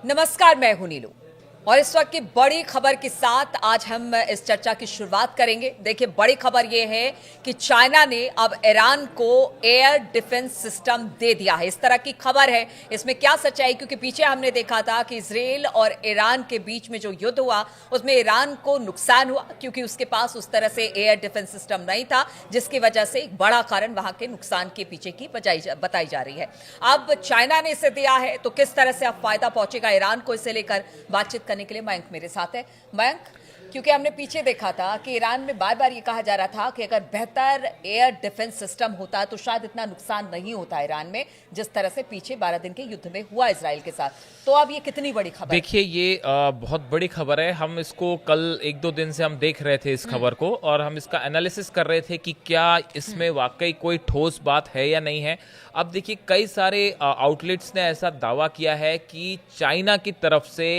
नमस्कार, मैं हूं नीलू और इस वक्त की बड़ी खबर के साथ आज हम इस चर्चा की शुरुआत करेंगे। देखिए, बड़ी खबर यह है कि चाइना ने अब ईरान को एयर डिफेंस सिस्टम दे दिया है। इस तरह की खबर है। इसमें क्या सच्चाई, क्योंकि पीछे हमने देखा था कि इजराइल और ईरान के बीच में जो युद्ध हुआ उसमें ईरान को नुकसान हुआ क्योंकि उसके पास उस तरह से एयर डिफेंस सिस्टम नहीं था, जिसकी वजह से एक बड़ा कारण वहां के नुकसान के पीछे की बताई जा रही है। अब चाइना ने इसे दिया है तो किस तरह से अब फायदा पहुंचेगा ईरान को, इसे लेकर बातचीत करने के लिए मयंक मेरे साथ है। मयंक, क्योंकि हमने पीछे देखा था कि ईरान में बार बार ये कहा जा रहा था कि अगर बेहतर एयर डिफेंस सिस्टम होता तो शायद इतना नुकसान नहीं होता ईरान में, जिस तरह से पीछे 12 दिन के युद्ध में हुआ इजराइल के साथ। तो अब ये कितनी बड़ी खबर है? देखिए, ये बहुत बड़ी खबर है। हम इसको कल एक दो दिन से हम देख रहे थे इस खबर को, और हम इसका एनालिसिस कर रहे थे कि क्या इसमें वाकई कोई ठोस बात है या नहीं है। अब देखिए, कई सारे आउटलेट्स ने ऐसा दावा किया है कि चाइना की तरफ से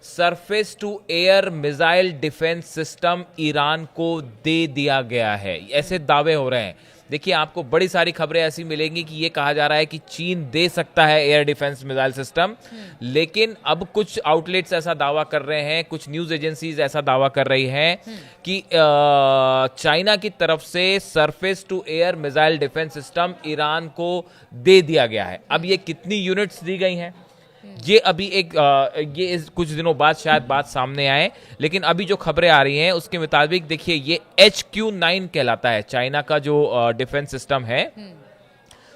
surface to air missile defence system Iran को दे दिया गया है, ऐसे दावे हो रहे हैं। देखिए, आपको बड़ी सारी खबरें ऐसी मिलेंगी कि ये कहा जा रहा है कि चीन दे सकता है एयर डिफेंस मिसाइल सिस्टम, लेकिन अब कुछ आउटलेट्स ऐसा दावा कर रहे हैं, कुछ न्यूज एजेंसीज ऐसा दावा कर रही हैं कि चाइना की तरफ से surface to air missile defence system Iran को दे दिया गया है। अब ये कितनी यूनिट्स दी गई हैं, ये अभी ये इस कुछ दिनों बाद शायद बात सामने आए, लेकिन अभी जो खबरें आ रही हैं उसके मुताबिक देखिए, ये HQ-9 कहलाता है चाइना का जो डिफेंस सिस्टम है।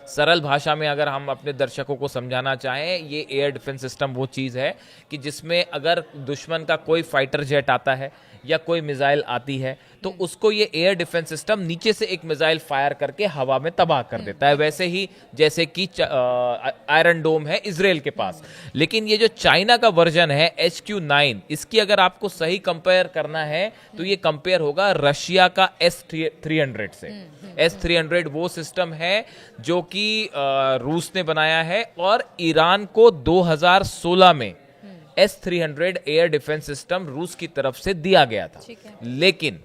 सरल भाषा में अगर हम अपने दर्शकों को समझाना चाहें, ये एयर डिफेंस सिस्टम वो चीज़ है कि जिसमें अगर दुश्मन का कोई फाइटर जेट आता है या कोई मिसाइल आती है तो उसको ये एयर डिफेंस सिस्टम नीचे से एक मिसाइल फायर करके हवा में तबाह कर देता है, वैसे ही जैसे कि आयरन डोम है इजराइल के पास। लेकिन ये जो चाइना का वर्जन है HQ-9, इसकी अगर आपको सही कंपेयर करना है तो ये कंपेयर होगा रशिया का S-300 से। S-300 वो सिस्टम है जो कि रूस ने बनाया है, और ईरान को 2016 में S-300 एयर डिफेंस सिस्टम रूस की तरफ से दिया गया था। लेकिन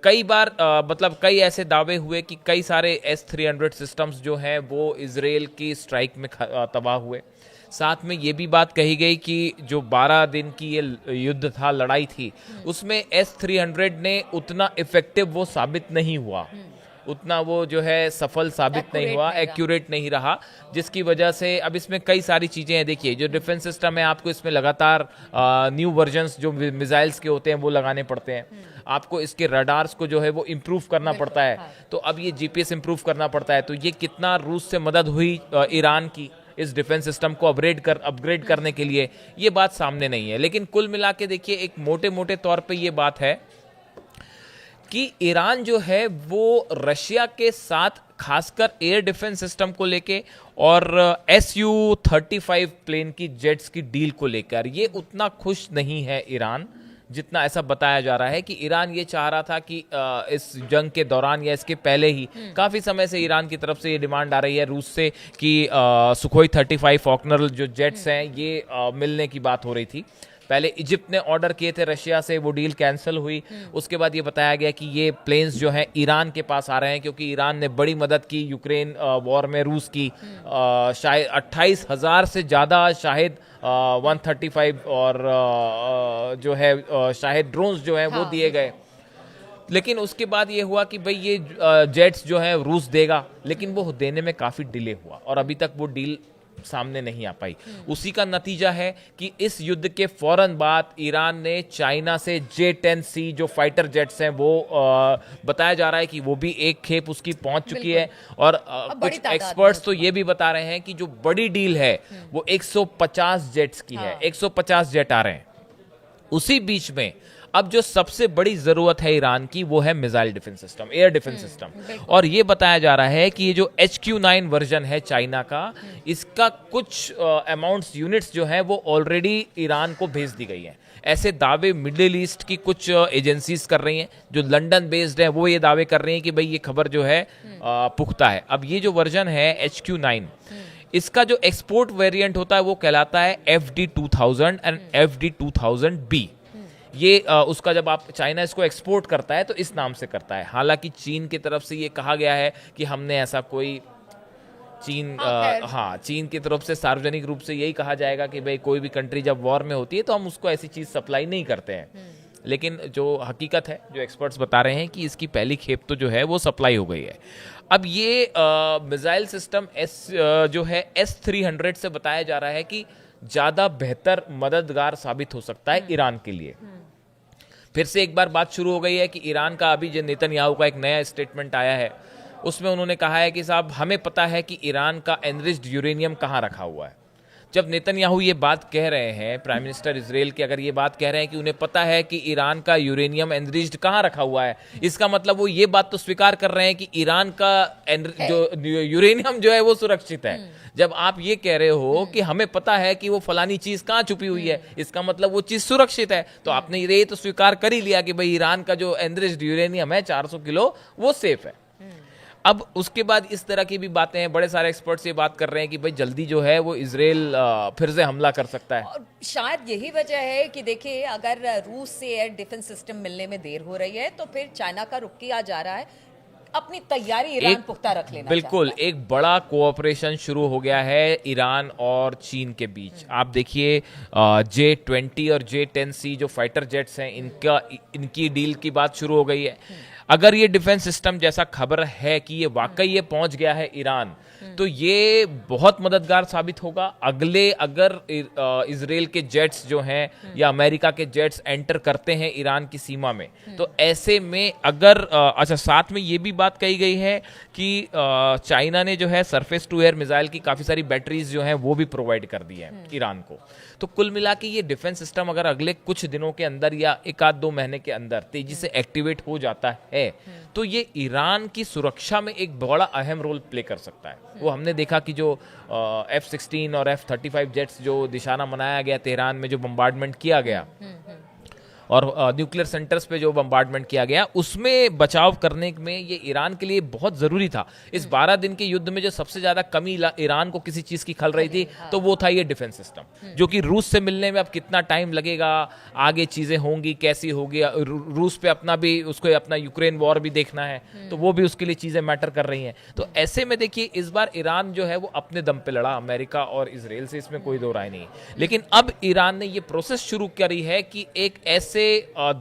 कई बार मतलब कई ऐसे दावे हुए कि कई सारे S-300 सिस्टम्स जो हैं वो इजराइल की स्ट्राइक में तबाह हुए। साथ में ये भी बात कही गई कि जो 12 दिन की ये युद्ध था, लड़ाई थी, उसमें S-300 ने उतना इफेक्टिव वो साबित नहीं हुआ, उतना वो जो है सफल साबित नहीं हुआ, एक्यूरेट नहीं रहा, जिसकी वजह से अब इसमें कई सारी चीज़ें हैं। देखिए, जो डिफेंस सिस्टम है, आपको इसमें लगातार न्यू वर्जन्स जो मिसाइल्स के होते हैं वो लगाने पड़ते हैं। आपको इसके रडार्स को जो है वो इम्प्रूव करना पड़ता है। तो अब ये GPS इम्प्रूव करना पड़ता है। तो ये कितना रूस से मदद हुई ईरान की इस डिफेंस सिस्टम को अपग्रेड करने के लिए, ये बात सामने नहीं है। लेकिन कुल मिला के देखिए, एक मोटे मोटे तौर पे ये बात है कि ईरान जो है वो रशिया के साथ खासकर एयर डिफेंस सिस्टम को लेके और Su-35 प्लेन की जेट्स की डील को लेकर ये उतना खुश नहीं है ईरान, जितना ऐसा बताया जा रहा है कि ईरान ये चाह रहा था कि इस जंग के दौरान या इसके पहले ही काफ़ी समय से ईरान की तरफ से ये डिमांड आ रही है रूस से कि सुखोई 35 फॉकनर जो जेट्स हैं ये मिलने की बात हो रही थी। पहले इजिप्ट ने ऑर्डर किए थे रशिया से, वो डील कैंसिल हुई। उसके बाद ये बताया गया कि ये प्लेन्स जो हैं ईरान के पास आ रहे हैं, क्योंकि ईरान ने बड़ी मदद की यूक्रेन वॉर में रूस की। शायद 28,000 से ज़्यादा शायद 135 और जो है शायद ड्रोन्स जो हैं वो दिए गए। लेकिन उसके बाद ये हुआ कि भाई ये जेट्स जो हैं रूस देगा, लेकिन वो देने में काफ़ी डिले हुआ और अभी तक वो डील सामने नहीं आ पाई। उसी का नतीजा है कि इस युद्ध के फौरन बाद ईरान ने चाइना से J-10C जो फाइटर जेट्स हैं वो बताया जा रहा है कि वो भी एक खेप उसकी पहुंच चुकी है। और कुछ एक्सपर्ट्स तो ये भी बता रहे हैं कि जो बड़ी डील है वो 150 जेट्स की है। 150 जेट आ रहे हैं। उसी बीच में अब जो सबसे बड़ी जरूरत है ईरान की वो है missile defence system, air defence system. और ये बताया जा रहा है कि ये जो HQ-9 वर्जन है चाइना का, इसका कुछ अमाउंट्स यूनिट्स जो है वो ऑलरेडी ईरान को भेज दी गई है। ऐसे दावे मिडिल ईस्ट की कुछ एजेंसीज कर रही हैं, जो लंदन बेस्ड है, वो ये दावे कर रही हैं कि भाई ये खबर जो है पुख्ता है। अब ये जो वर्जन है HQ-9, इसका जो एक्सपोर्ट वेरिएंट होता है वो कहलाता है FD-2000 एंड FD-2000B। ये उसका जब आप चाइना इसको एक्सपोर्ट करता है तो इस नाम से करता है। हालांकि चीन की तरफ से ये कहा गया है कि हमने ऐसा कोई चीन खैर। हाँ, चीन की तरफ से सार्वजनिक रूप से यही कहा जाएगा कि भाई कोई भी कंट्री जब वॉर में होती है तो हम उसको ऐसी चीज सप्लाई नहीं करते हैं। लेकिन जो हकीकत है, जो एक्सपर्ट्स बता रहे हैं कि इसकी पहली खेप तो जो है वो सप्लाई हो गई है। अब ये मिसाइल सिस्टम जो है S-300 से बताया जा रहा है कि ज़्यादा बेहतर मददगार साबित हो सकता है ईरान के लिए। फिर से एक बार बात शुरू हो गई है कि ईरान का अभी जो नेतन्याहू का एक नया स्टेटमेंट आया है, उसमें उन्होंने कहा है कि साहब हमें पता है कि ईरान का एनरिच्ड यूरेनियम कहाँ रखा हुआ है। जब नेतन्याहू ये बात कह रहे हैं, प्राइम मिनिस्टर इजराइल के अगर ये बात कह रहे हैं कि उन्हें पता है कि ईरान का यूरेनियम एनरिच्ड कहाँ रखा हुआ है, इसका मतलब वो ये बात तो स्वीकार कर रहे हैं कि ईरान का जो यूरेनियम जो है वो सुरक्षित है। जब आप ये कह रहे हो कि हमें पता है कि वो फलानी चीज कहाँ छुपी हुई है, इसका मतलब वो चीज सुरक्षित है, तो आपने ये तो स्वीकार कर ही लिया कि भाई ईरान का जो एनरिच्ड यूरेनियम है 400 किलो वो सेफ है। अब उसके बाद इस तरह की भी बातें हैं, बड़े सारे एक्सपर्ट्स ये बात कर रहे हैं कि भाई जल्दी जो है वो इजराइल फिर से हमला कर सकता है। और शायद यही वजह है कि देखिए, अगर रूस से एयर डिफेंस सिस्टम मिलने में देर हो रही है तो फिर चाइना का रुक किया जा रहा है, अपनी तैयारी ईरान पुख्ता रख लेना बिल्कुल एक बड़ा कोऑपरेशन शुरू हो गया है ईरान और चीन के बीच। आप देखिए J-20 और J-10C जो फाइटर जेट्स हैं, इनकी डील की बात शुरू हो गई है। अगर ये डिफेंस सिस्टम जैसा खबर है कि ये वाकई ये पहुंच गया है ईरान, तो ये बहुत मददगार साबित होगा। अगर इजराइल के जेट्स जो हैं या अमेरिका के जेट्स एंटर करते हैं ईरान की सीमा में, तो ऐसे में अगर अच्छा, साथ में ये भी बात कही गई है कि चाइना ने जो है सरफेस टू एयर मिसाइल की काफी सारी बैटरीज जो हैं वो भी प्रोवाइड कर दी है ईरान को। तो कुल मिला के ये डिफेंस सिस्टम अगर अगले कुछ दिनों के अंदर या एक आध 2 महीने के अंदर तेजी से एक्टिवेट हो जाता है, तो ये ईरान की सुरक्षा में एक बड़ा अहम रोल प्ले कर सकता है। वो हमने देखा कि जो F-16 और F-35 जेट्स जो निशाना बनाया गया तेहरान में, जो बम्बार्डमेंट किया गया और न्यूक्लियर सेंटर्स पे जो बम्बार्डमेंट किया गया, उसमें बचाव करने में ये ईरान के लिए बहुत ज़रूरी था। इस 12 दिन के युद्ध में जो सबसे ज़्यादा कमी ईरान को किसी चीज़ की खल रही थी, तो वो था ये डिफेंस सिस्टम, जो कि रूस से मिलने में अब कितना टाइम लगेगा, आगे चीज़ें होंगी कैसी होगी, रूस पे अपना भी, उसको अपना यूक्रेन वॉर भी देखना है, तो वो भी उसके लिए चीज़ें मैटर कर रही हैं। तो ऐसे में देखिए इस बार ईरान जो है वो अपने दम पे लड़ा अमेरिका और इसराइल से, इसमें कोई दो राय नहीं। लेकिन अब ईरान ने ये प्रोसेस शुरू करी है कि एक ऐसे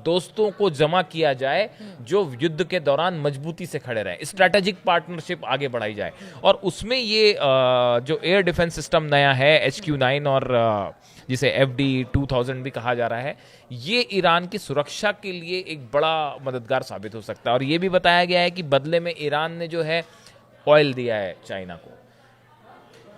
दोस्तों को जमा किया जाए जो युद्ध के दौरान मजबूती से खड़े रहे, स्ट्रैटेजिक पार्टनरशिप आगे बढ़ाई जाए। और उसमें ये जो एयर डिफेंस सिस्टम नया है HQ-9 और जिसे FD-2000 भी कहा जा रहा है, ये ईरान की सुरक्षा के लिए एक बड़ा मददगार साबित हो सकता है। और ये भी बताया गया है कि बदले में ईरान ने जो है ऑयल दिया है चाइना को,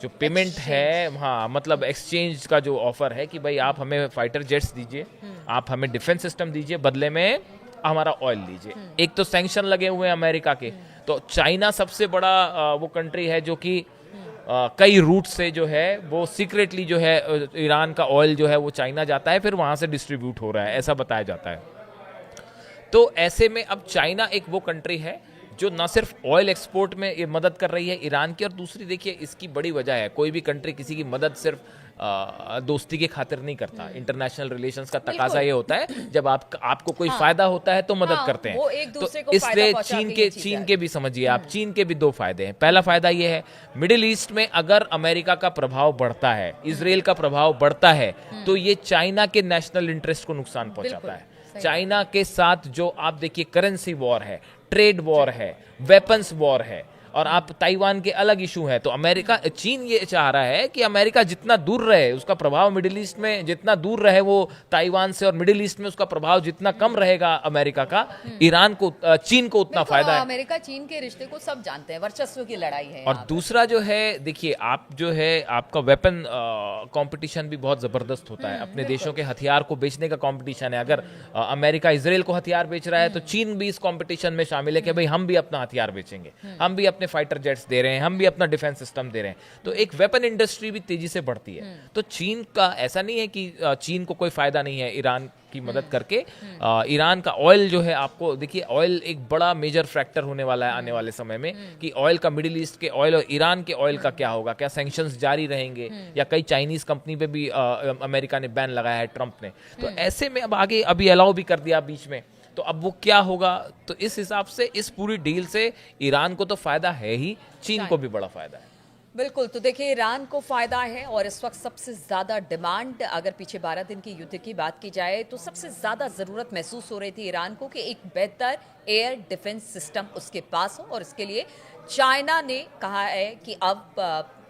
जो पेमेंट है, हाँ मतलब एक्सचेंज का जो ऑफर है कि भाई आप हमें फाइटर जेट्स दीजिए, आप हमें डिफेंस सिस्टम दीजिए, बदले में हमारा ऑयल लीजिए। एक तो सैंक्शन लगे हुए हैं अमेरिका के, तो चाइना सबसे बड़ा वो कंट्री है जो कि कई रूट से जो है वो सीक्रेटली जो है ईरान का ऑयल जो है वो चाइना जाता है, फिर वहां से डिस्ट्रीब्यूट हो रहा है, ऐसा बताया जाता है। तो ऐसे में अब चाइना एक वो कंट्री है जो ना सिर्फ ऑयल एक्सपोर्ट में ये मदद कर रही है ईरान की, और दूसरी देखिए इसकी बड़ी वजह है, कोई भी कंट्री किसी की मदद सिर्फ दोस्ती के खातिर नहीं करता। इंटरनेशनल रिलेशंस का तकाजा ये होता है, जब आपको कोई फायदा होता है तो मदद करते हैं। वो एक दूसरे को तो इसलिए फायदा चीन के भी समझिए आप, चीन के भी 2 फायदे हैं। पहला फायदा ये है, मिडिल ईस्ट में अगर अमेरिका का प्रभाव बढ़ता है, इसराइल का प्रभाव बढ़ता है, तो ये चाइना के नेशनल इंटरेस्ट को नुकसान पहुंचाता है। चाइना के साथ जो आप देखिए करेंसी वॉर है, ट्रेड वॉर है, वेपन्स वॉर है, और आप ताइवान के अलग इशू है। तो चीन ये चाह रहा है कि अमेरिका जितना दूर रहे, उसका प्रभाव मिडिल ईस्ट में जितना दूर रहे वो ताइवान से, और मिडिल ईस्ट में उसका प्रभाव जितना कम रहेगा अमेरिका का, ईरान को, चीन को उतना फायदा है। अमेरिका चीन के रिश्ते को सब जानते हैं, वर्चस्व की लड़ाई है। और दूसरा जो है देखिए, आप जो है आपका वेपन कंपटीशन भी बहुत जबरदस्त होता है, अपने देशों के हथियार को बेचने का कंपटीशन है। अगर अमेरिका इसराइल को हथियार बेच रहा है तो चीन भी इस कंपटीशन में शामिल है कि भाई हम भी अपना हथियार बेचेंगे, हम भी अपने फाइटर जेट्स दे रहे हैं, हम भी अपना डिफेंस सिस्टम दे रहे हैं। तो एक वेपन इंडस्ट्री भी तेजी से बढ़ती है। तो चीन का ऐसा नहीं है कि चीन को कोई फायदा नहीं है ईरान की मदद करके। ईरान का ऑयल जो है, आपको देखिए ऑयल एक बड़ा मेजर फैक्टर होने वाला है आने वाले समय में, कि ऑयल का मिडिल ईस्ट के ऑयल और ईरान के ऑयल का क्या होगा, क्या सैंक्शंस जारी रहेंगे, या कई चाइनीज कंपनी पे भी अमेरिका ने बैन लगाया है, ट्रंप ने। तो ऐसे में अब आगे अभी अलाउ भी कर दिया बीच में, तो अब वो क्या होगा। तो इस हिसाब से इस पूरी डील से ईरान को तो फायदा है ही, चीन को भी बड़ा फायदा है। बिल्कुल, तो देखिए ईरान को फ़ायदा है और इस वक्त सबसे ज़्यादा डिमांड, अगर पीछे 12 दिन के युद्ध की बात की जाए तो सबसे ज़्यादा ज़रूरत महसूस हो रही थी ईरान को कि एक बेहतर एयर डिफेंस सिस्टम उसके पास हो, और इसके लिए चाइना ने कहा है कि अब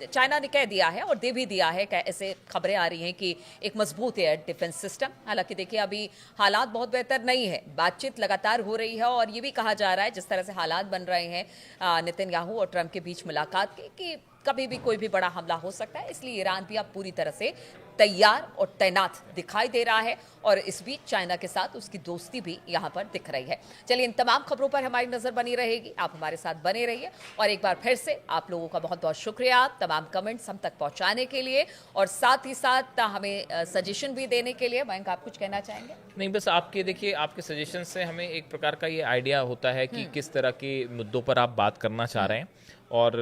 चाइना ने कह दिया है और दे भी दिया है कि ऐसे खबरें आ रही हैं कि एक मजबूत एयर डिफेंस सिस्टम। हालांकि देखिए अभी हालात बहुत बेहतर नहीं है, बातचीत लगातार हो रही है और ये भी कहा जा रहा है जिस तरह से हालात बन रहे हैं नेतन्याहू और ट्रंप के बीच मुलाकात के, कि कभी भी कोई भी बड़ा हमला हो सकता है। इसलिए ईरान भी अब पूरी तरह से तैयार और तैनात दिखाई दे रहा है और इस बीच चाइना के साथ उसकी दोस्ती भी यहाँ पर दिख रही है। चलिए इन तमाम खबरों पर हमारी नजर बनी रहेगी, आप हमारे साथ बने रहिए और एक बार फिर से आप लोगों का बहुत बहुत शुक्रिया तमाम कमेंट्स हम तक पहुंचाने के लिए और साथ ही साथ हमें सजेशन भी देने के लिए। मयंक, आप कुछ कहना चाहेंगे? नहीं, बस आपके देखिए आपके सजेशन से हमें एक प्रकार का ये आइडिया होता है कि किस तरह के मुद्दों पर आप बात करना चाह रहे हैं, और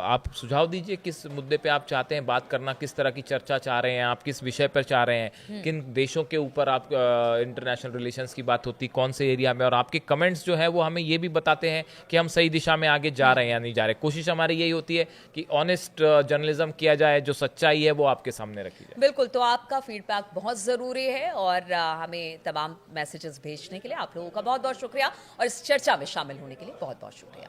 आप सुझाव दीजिए किस मुद्दे पे आप चाहते हैं बात करना, किस तरह की चर्चा चाह रहे हैं आप, किस विषय पर चाह रहे हैं, किन देशों के ऊपर आप इंटरनेशनल रिलेशंस की बात होती, कौन से एरिया में। और आपके कमेंट्स जो है वो हमें ये भी बताते हैं कि हम सही दिशा में आगे जा रहे हैं या नहीं जा रहे। कोशिश हमारी यही होती है कि ऑनेस्ट जर्नलिज्म किया जाए, जो सच्चाई है वो आपके सामने रखी जाए। बिल्कुल, तो आपका फीडबैक बहुत ज़रूरी है और हमें तमाम मैसेजेस भेजने के लिए आप लोगों का बहुत बहुत शुक्रिया और इस चर्चा में शामिल होने के लिए बहुत बहुत शुक्रिया।